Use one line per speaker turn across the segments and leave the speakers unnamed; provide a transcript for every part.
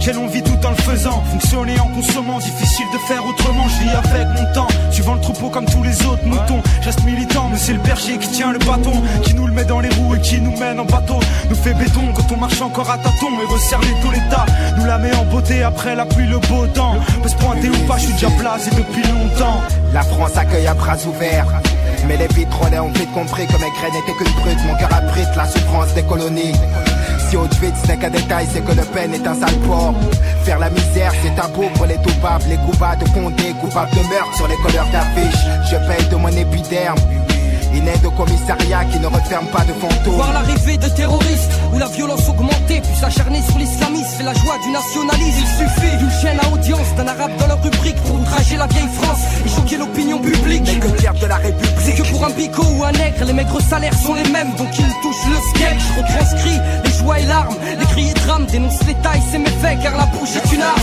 laquelle on vit tout en le faisant. Fonctionner en consommant, difficile de faire autrement. Je vis avec mon temps, suivant le troupeau comme tous les autres moutons. Je reste militant, mais c'est le berger qui tient le bâton, qui nous le met dans les roues et qui nous mène en bateau. Nous fait béton quand on marche encore à tâtons et resserre les taux l'état. Nous la met en beauté après la pluie, le beau temps. Peut se pointer ou pas, je suis déjà placé depuis longtemps.
La France accueille à bras ouverts, mais les vitrolets ont vite compris que mes graines n'étaient qu'une brute. Mon cœur abrite la souffrance des colonies. Si Auschwitz n'est qu'un détail, c'est que Le Pen est un sale porc. Faire la misère, c'est tabou pour les coupables. Les coupables de Condé, coupables de meurtre sur les couleurs d'affiches. Je paye de mon épiderme une aide au commissariat qui ne referme pas de fantômes.
Voir l'arrivée de terroristes où la violence augmentée, puis s'acharner sur l'islamisme, c'est la joie du nationalisme. Il suffit d'une chaîne à audience, d'un arabe dans leur rubrique pour outrager la vieille France et choquer l'opinion publique.
Mais que dire de la République?
C'est que pour un bigot ou un nègre, les maigres salaires sont les mêmes, donc ils touchent le sketch. Retranscrit les joies et larmes, les cris et drames, dénonce les tailles, c'est méfaits car la bouche est une arme.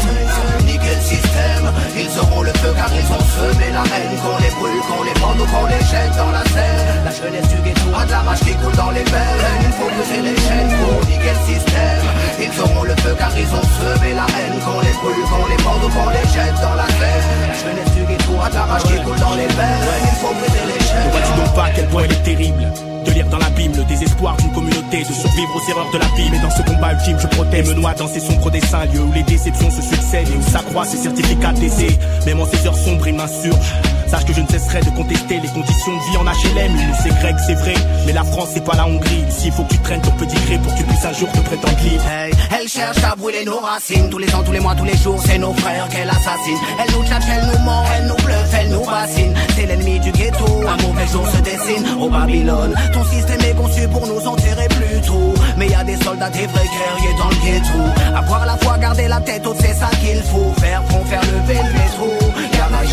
Niquer le système, ils auront le feu car ils ont semé la haine. Qu'on les brûle, qu'on les pende ou qu'on les jette dans la Seine. La jeunesse du ghetto a de la rage qui coule dans les veines. Il faut briser les chaînes pour niquer le système. Ils auront le feu car ils ont semé la haine. Qu'on les brûle, qu'on les pende ou qu'on les jette dans la Seine. La jeunesse du ghetto a de la rage qui coule dans les veines. Il faut briser les chaînes.
Ne vois-tu donc pas à quel point il est terrible de lire dans l'abîme le désespoir d'une communauté, de survivre aux erreurs de la vie. Mais dans ce combat ultime, je protège, me noie dans ces sombres dessins, lieux où les déceptions se succèdent et où s'accroissent ces certificats d'essai. Même en ces heures sombres, il m'insurge. Sache que je ne cesserai de contester les conditions de vie en HLM. C'est grec, c'est vrai, mais la France c'est pas la Hongrie. Ici il faut que tu traînes ton petit gré pour que tu puisses un jour te prétendre libre.
Hey, elle cherche à brûler nos racines. Tous les ans, tous les mois, tous les jours, c'est nos frères qu'elle assassine. Elle nous tchatche, elle nous ment, elle nous bluffe, elle nous bassine. C'est l'ennemi du ghetto, un mauvais jour se dessine au Babylone. Ton système est conçu pour nous enterrer plus tôt. Mais y a des soldats, des vrais guerriers dans le ghetto. Avoir la foi, garder la tête haute, c'est ça qu'il faut. Faire front, faire lever le métro.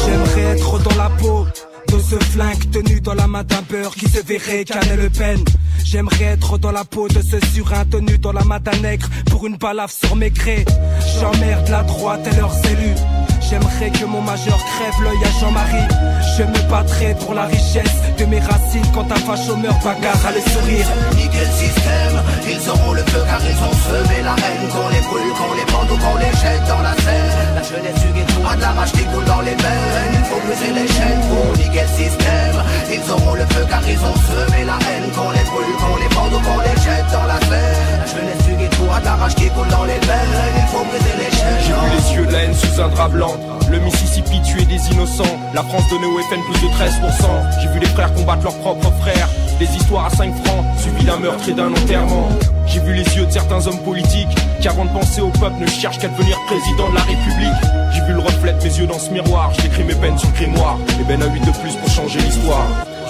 J'aimerais être dans la peau de ce flingue tenu dans la main d'un beurre qui se verrait canner Le Pen. J'aimerais être dans la peau de ce surin tenu dans la main d'un nègre pour une balafre sur mes grès. J'emmerde la droite et leurs élus. J'aimerais que mon majeur crève l'œil à Jean-Marie. Je me battrai pour la richesse de mes racines quand un facho meurt, bagarre à les sourire.
Niquer le système, ils auront le feu car ils ont semé la haine. Qu'on les brûle, qu'on les pende ou qu'on les jette dans la Seine. La jeunesse du ghetto a de la rage qui coule dans les veines. Il faut briser les chaînes pour niquer le système. Ils auront le feu car ils ont semé la haine. Qu'on les brûle, qu'on les pende ou qu'on les jette dans la Seine. La jeunesse du ghetto a de la rage qui coule dans les veines. Il faut briser les chaînes.
J'ai vu les yeux de la haine sous un drap blanc. Le Mississippi tuait des innocents. La France donnait au FN plus de 13%. J'ai vu les frères combattre leurs propres frères. Des histoires à 5 francs, suivies d'un meurtre et d'un enterrement. J'ai vu les yeux de certains hommes politiques qui avant de penser au peuple ne cherchent qu'à devenir président de la République. J'ai vu le reflet de mes yeux dans ce miroir. J'écris mes peines sur le grimoire. Et ben à 8 de plus pour changer l'histoire.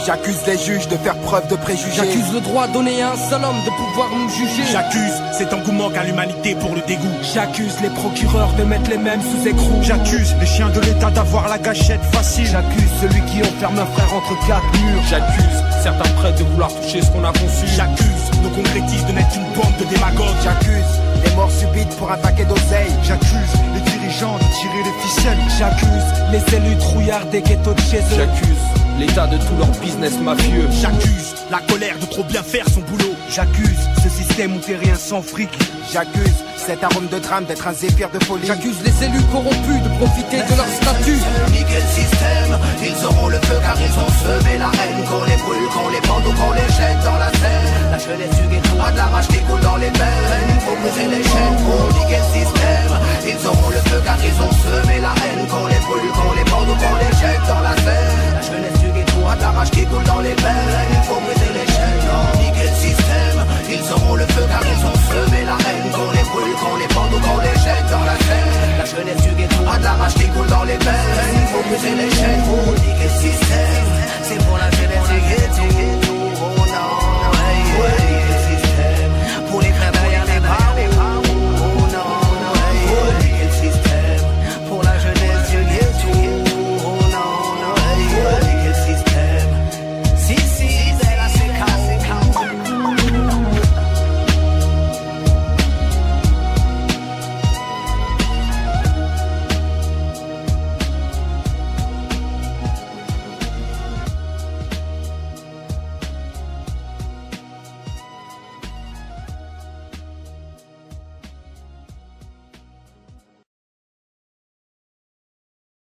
J'accuse les juges de faire preuve de préjugés.
J'accuse le droit donné à un seul homme de pouvoir nous juger.
J'accuse cet engouement qu'a l'humanité pour le dégoût.
J'accuse les procureurs de mettre les mêmes sous écrou.
J'accuse les chiens de l'État d'avoir la gâchette facile.
J'accuse celui qui enferme un frère entre 4 murs.
J'accuse certains prêtres de vouloir toucher ce qu'on a conçu.
J'accuse nos concrétistes de n'être une bande de démagogues.
J'accuse les morts subites pour un paquet d'oseille.
J'accuse les dirigeants de tirer les ficelles.
J'accuse les élus trouillards des ghettos de chez eux.
J'accuse l'état de tout leur business mafieux.
J'accuse la colère de trop bien faire son boulot.
J'accuse ce système où t'es rien sans fric.
J'accuse cet arôme de drame d'être un zéphyr de folie.
J'accuse les élus corrompus de profiter de leur statut.
Niquer le système, ils auront le feu car ils ont semé la haine. Qu'on les brûle, qu'on les pende ou qu'on les jette dans la Seine. La jeunesse du ghetto a de la rage qui coule dans les veines. Il faut briser les chaînes pour niquer le système. Ils auront le feu car ils ont semé la haine. Qu'on les brûle, qu'on les pende ou qu'on les jette dans la Seine. La jeunesse du ghetto a de la rage qui coule dans